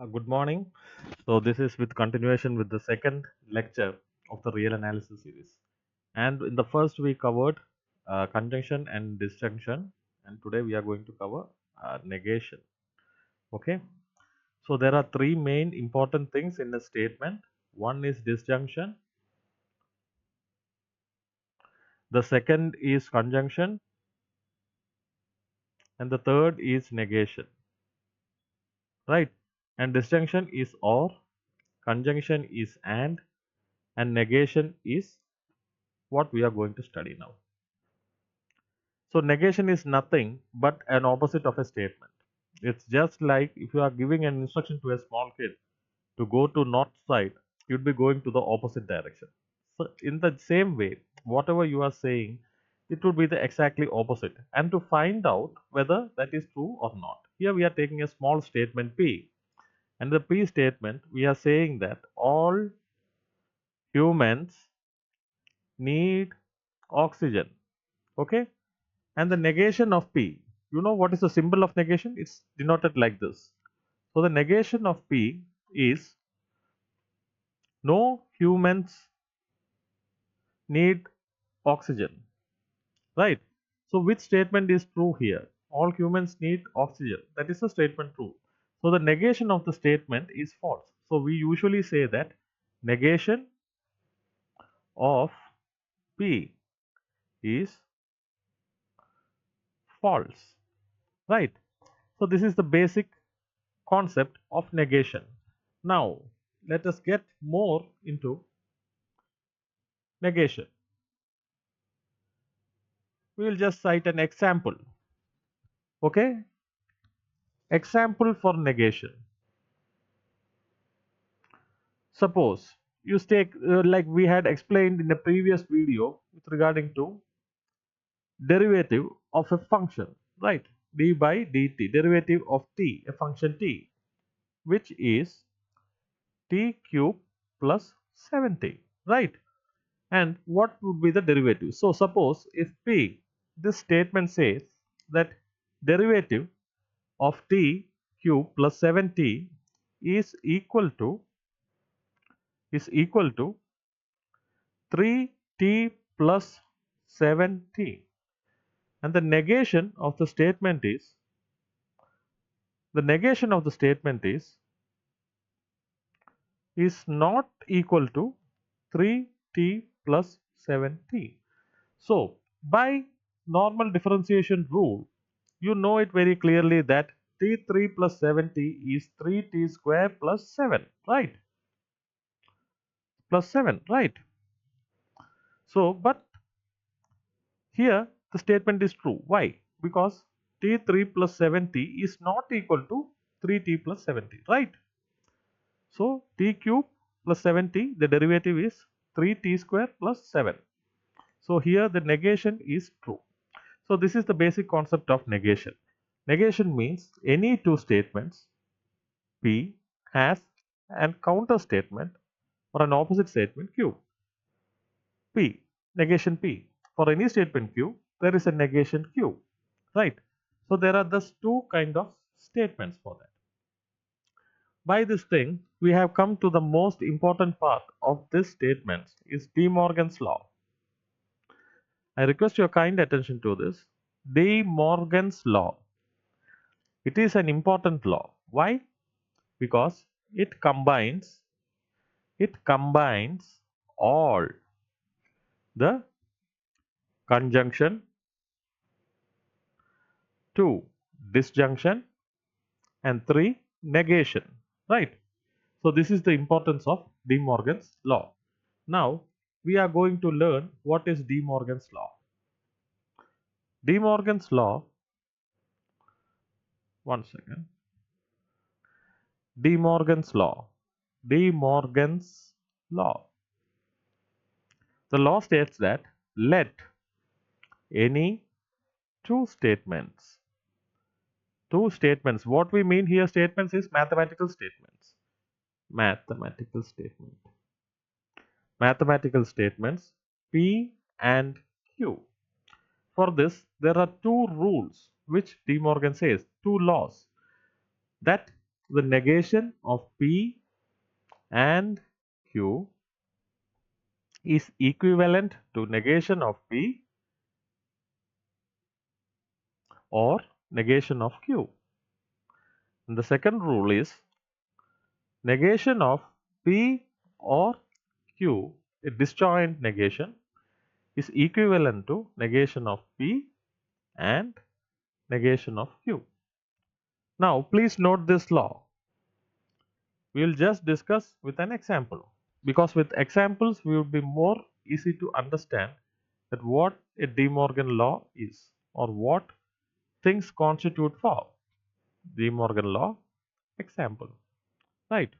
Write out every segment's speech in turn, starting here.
Good morning. So this is with continuation with the second lecture of the real analysis series. And in the first we covered conjunction and disjunction, and today we are going to cover negation. Okay. So there are three main important things in a statement. One is disjunction, the second is conjunction, and the third is negation. Right? And disjunction is or, conjunction is and negation is what we are going to study now. So negation is nothing but an opposite of a statement. It's just like if you are giving an instruction to a small kid to go to north side, you'd be going to the opposite direction. So in the same way, whatever you are saying, it would be the exactly opposite. And to find out whether that is true or not, here we are taking a small statement P. And the P statement, we are saying that all humans need oxygen. Okay. And the negation of P, you know what is the symbol of negation? It's denoted like this. So the negation of P is no humans need oxygen, right? So which statement is true here? All humans need oxygen. That is the statement true. So the negation of the statement is false. So we usually say that negation of P is false, right? So this is the basic concept of negation. Now, let us get more into negation. We will just cite an example. Okay? Example for negation. Suppose you take, like we had explained in the previous video with regarding to derivative of a function, right? D by dt, derivative of t, a function t, which is t cube plus 70, right? And what would be the derivative? So suppose if p, this statement says that derivative of t cube plus 7t is equal to 3t plus 7t, and the negation of the statement is not equal to 3t plus 7t. So by normal differentiation rule, you know it very clearly that t3 plus 7t is 3t square plus 7, right? Plus 7, right? So but here the statement is true. Why? Because t3 plus 7t is not equal to 3t plus 7t, right? So t cube plus 7t, the derivative is 3t square plus 7. So here the negation is true. So this is the basic concept of negation. Negation means any two statements P has an counter statement or an opposite statement Q. P, negation P. For any statement Q, there is a negation Q, right? So there are thus two kind of statements for that. By this thing, we have come to the most important part of this statement is De Morgan's law. I request your kind attention to this. De Morgan's law. It is an important law. Why? Because it combines all the conjunction, 2 disjunction, and 3 negation, right? So this is the importance of De Morgan's law. Now we are going to learn what is De Morgan's law. De Morgan's law, one second. De Morgan's law. De Morgan's law. The law states that let any two statements, what we mean here statements is mathematical statements. Mathematical statement. Mathematical statements P and Q. For this, there are two rules which De Morgan says, two laws, that the negation of P and Q is equivalent to negation of P or negation of Q. And the second rule is negation of P or Q, a disjoint negation, is equivalent to negation of P and negation of Q. Now, please note this law. We will just discuss with an example, because with examples we will be more easy to understand that what a De Morgan law is or what things constitute for De Morgan law example, right?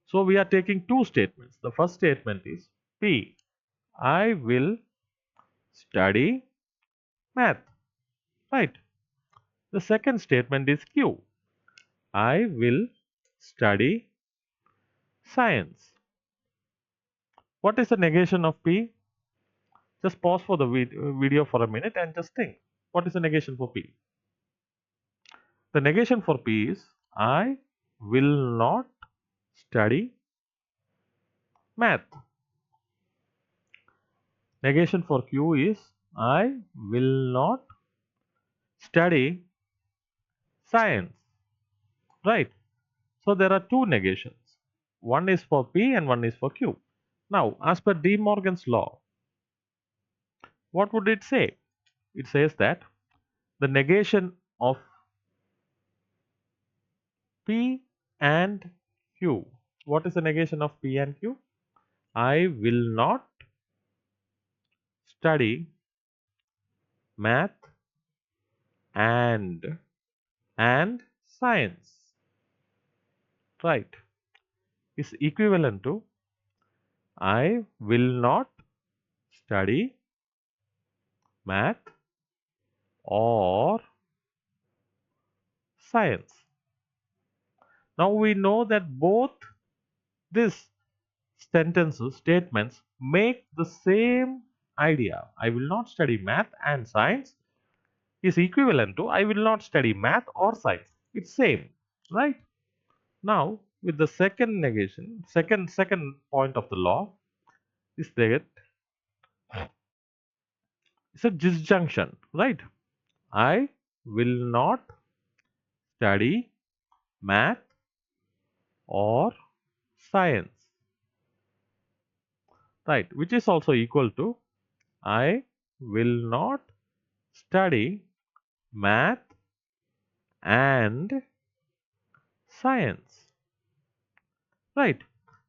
So we are taking two statements. The first statement is P, I will study math, right? The second statement is Q, I will study science. What is the negation of P? Just pause for the video for a minute and just think. What is the negation for P? The negation for P is I will not study math. Negation for Q is I will not study science. Right? So there are two negations. One is for P and one is for Q. Now, as per De Morgan's law, what would it say? It says that the negation of P and Q. What is the negation of P and Q? I will not study math and science, right, is equivalent to I will not study math or science. Now we know that both these statements make the same idea. I will not study math and science is equivalent to I will not study math or science. It's same, right? Now with the second negation, second point of the law is that it's a disjunction, right? I will not study math or science, right? Which is also equal to I will not study math and science, right?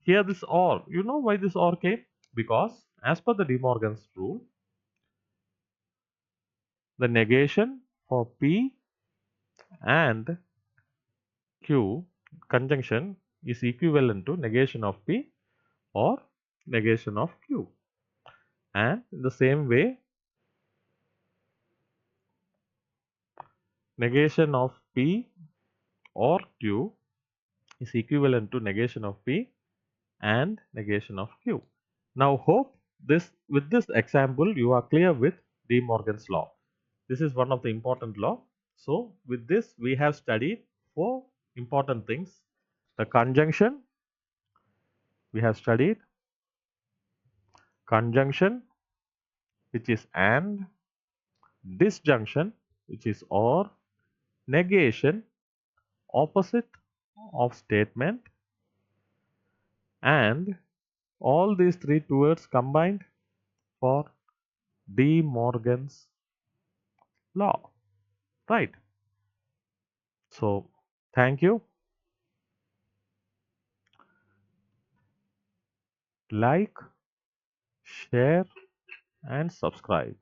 Here this or, you know why this or came? Because as per the De Morgan's rule, the negation for P and Q conjunction is equivalent to negation of P or negation of Q. And in the same way, negation of P or Q is equivalent to negation of P and negation of Q. Now hope this with this example you are clear with De Morgan's law. This is one of the important law. So with this we have studied four important things. The conjunction, we have studied conjunction, which is and, disjunction, which is or, negation, opposite of statement, and all these three words combined for De Morgan's law, right? So thank you. Like, share and subscribe.